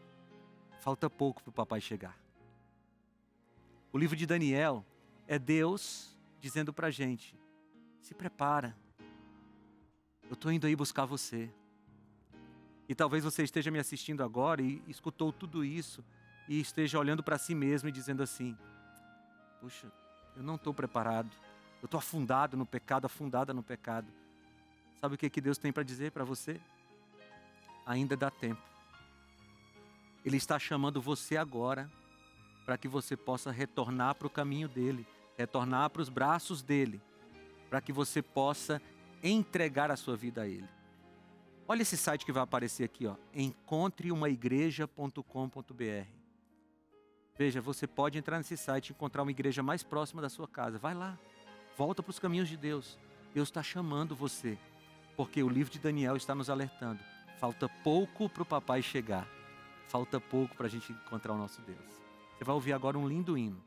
Falta pouco para o papai chegar. O livro de Daniel é Deus dizendo para a gente, se prepara. Eu estou indo aí buscar você. E talvez você esteja me assistindo agora e escutou tudo isso e esteja olhando para si mesmo e dizendo assim, puxa, eu não estou preparado. Eu estou afundado no pecado, afundada no pecado. Sabe o que Deus tem para dizer para você? Ainda dá tempo. Ele está chamando você agora para que você possa retornar para o caminho dele, retornar para os braços dele, para que você possa entregar a sua vida a ele. Olha esse site que vai aparecer aqui, ó, encontreumaigreja.com.br. Veja, você pode entrar nesse site e encontrar uma igreja mais próxima da sua casa. Vai lá, volta para os caminhos de Deus. Deus está chamando você, porque o livro de Daniel está nos alertando. Falta pouco para o papai chegar. Falta pouco para a gente encontrar o nosso Deus. Você vai ouvir agora um lindo hino.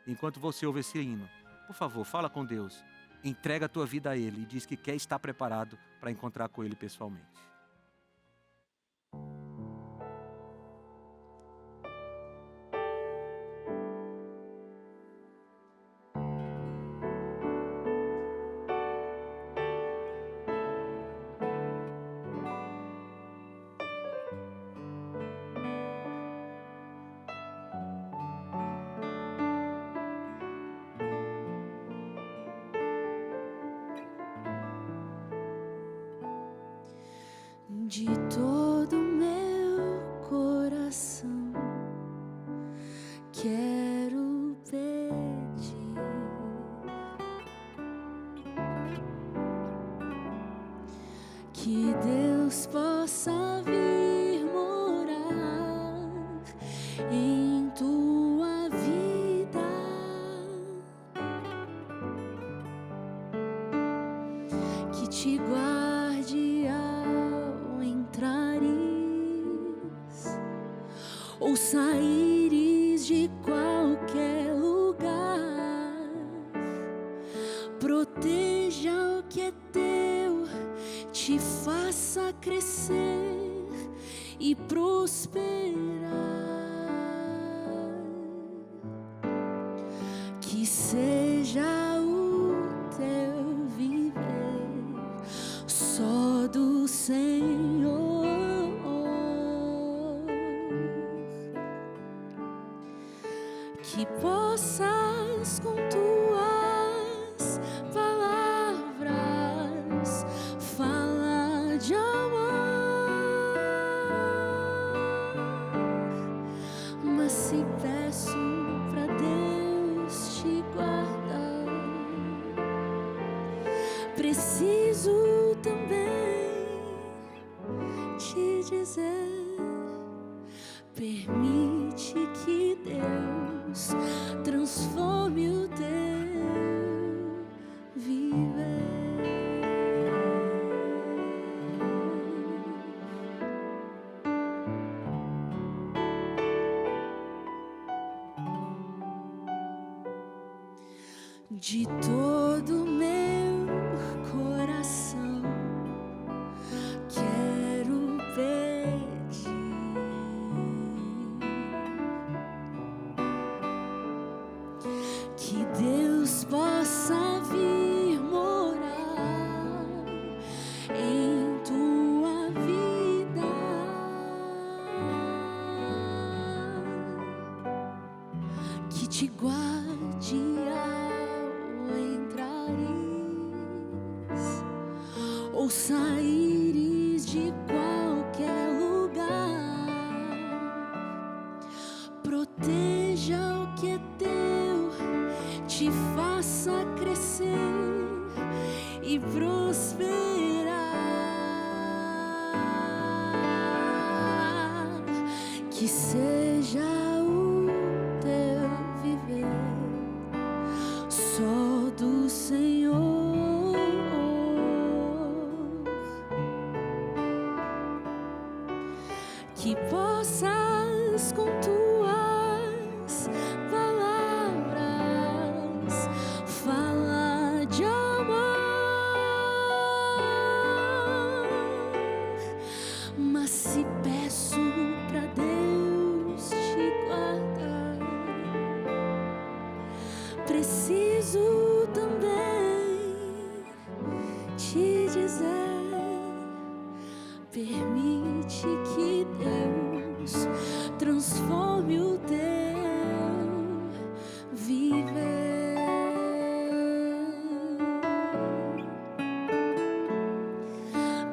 Enquanto você ouve esse hino, por favor, fala com Deus. Entrega a tua vida a Ele e diz que quer estar preparado para encontrar com Ele pessoalmente. De todo o meu coração quero pedir que Deus possa vir morar em tua vida, que te guarde ou saíres de qualquer lugar, proteja o que é teu, te faça crescer e prosperar, que seja o teu viver só do Senhor. Que possas com tuas palavras falar de amor, mas se peço pra Deus te guardar, preciso também te dizer, permite que Deus transforme o teu viver. De todo o te guarde ao entrares ou saíres de qualquer lugar. Proteja o que é teu, te faça crescer e prosperar. Que seja o teu viver só do Senhor. Que possas com tuas palavras falar de amor. Mas se peço pra Deus te guardar, preciso também te dizer: permite que Deus transforme o teu viver,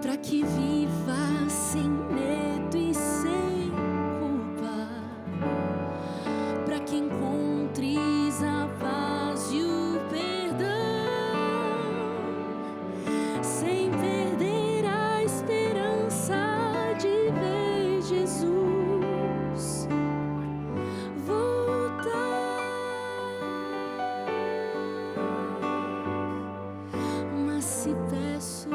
para que viva sem medo e sem culpa, para que encontres a paz e o perdão, sem perder a esperança de ver Jesus voltar. Mas se peço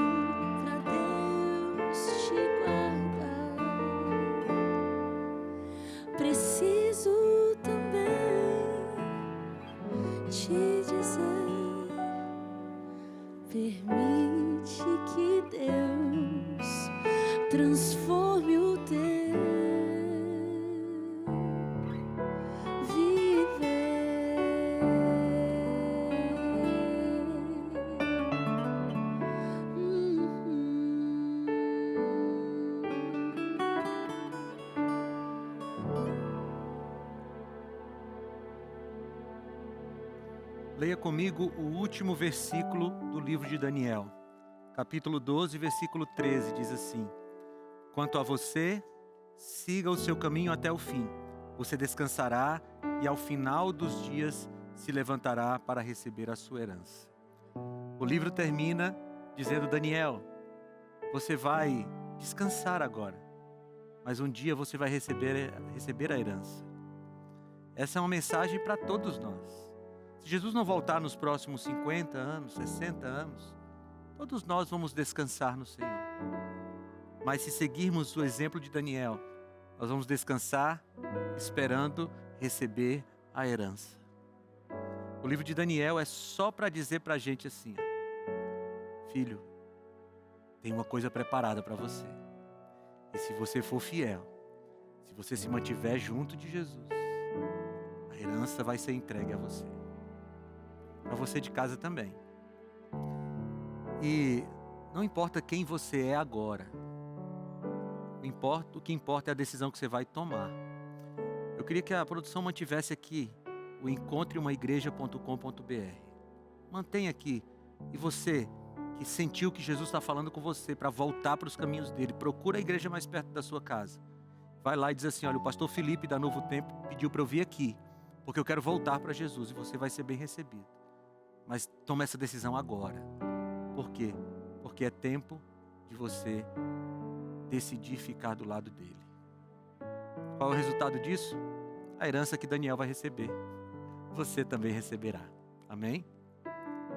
pra Deus te guardar, preciso também te dizer: permite que Deus transforme o teu Leia comigo o último versículo do livro de Daniel. Capítulo 12, versículo 13, diz assim: quanto a você, siga o seu caminho até o fim. Você descansará e ao final dos dias se levantará para receber a sua herança. O livro termina dizendo: Daniel, você vai descansar agora, mas um dia você vai receber a herança. Essa é uma mensagem para todos nós. Se Jesus não voltar nos próximos 50 anos, 60 anos, todos nós vamos descansar no Senhor. Mas se seguirmos o exemplo de Daniel, nós vamos descansar esperando receber a herança. O livro de Daniel é só para dizer para a gente assim: filho, tem uma coisa preparada para você. E se você for fiel, se você se mantiver junto de Jesus, a herança vai ser entregue a você. Para você de casa também. E não importa quem você é agora. O que importa é a decisão que você vai tomar. Eu queria que a produção mantivesse aqui o encontreumaigreja.com.br. Mantenha aqui. E você que sentiu que Jesus está falando com você para voltar para os caminhos dele, procura a igreja mais perto da sua casa. Vai lá e diz assim: olha, o pastor Felipe da Novo Tempo pediu para eu vir aqui, porque eu quero voltar para Jesus, e você vai ser bem recebido. Mas toma essa decisão agora. Por quê? Porque é tempo de você decidir ficar do lado dele. Qual é o resultado disso? A herança que Daniel vai receber, você também receberá. Amém?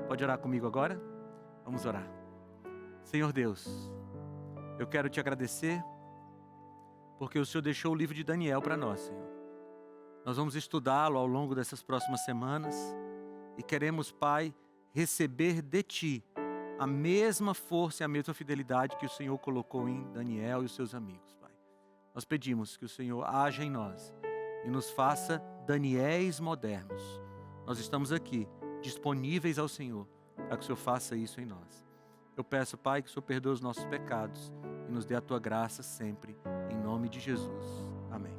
Pode orar comigo agora? Vamos orar. Senhor Deus, eu quero te agradecer porque o Senhor deixou o livro de Daniel para nós, Senhor. Nós vamos estudá-lo ao longo dessas próximas semanas e queremos, Pai, receber de Ti a mesma força e a mesma fidelidade que o Senhor colocou em Daniel e os seus amigos, Pai. Nós pedimos que o Senhor haja em nós e nos faça Daniéis modernos. Nós estamos aqui, disponíveis ao Senhor, para que o Senhor faça isso em nós. Eu peço, Pai, que o Senhor perdoe os nossos pecados e nos dê a Tua graça sempre, em nome de Jesus. Amém.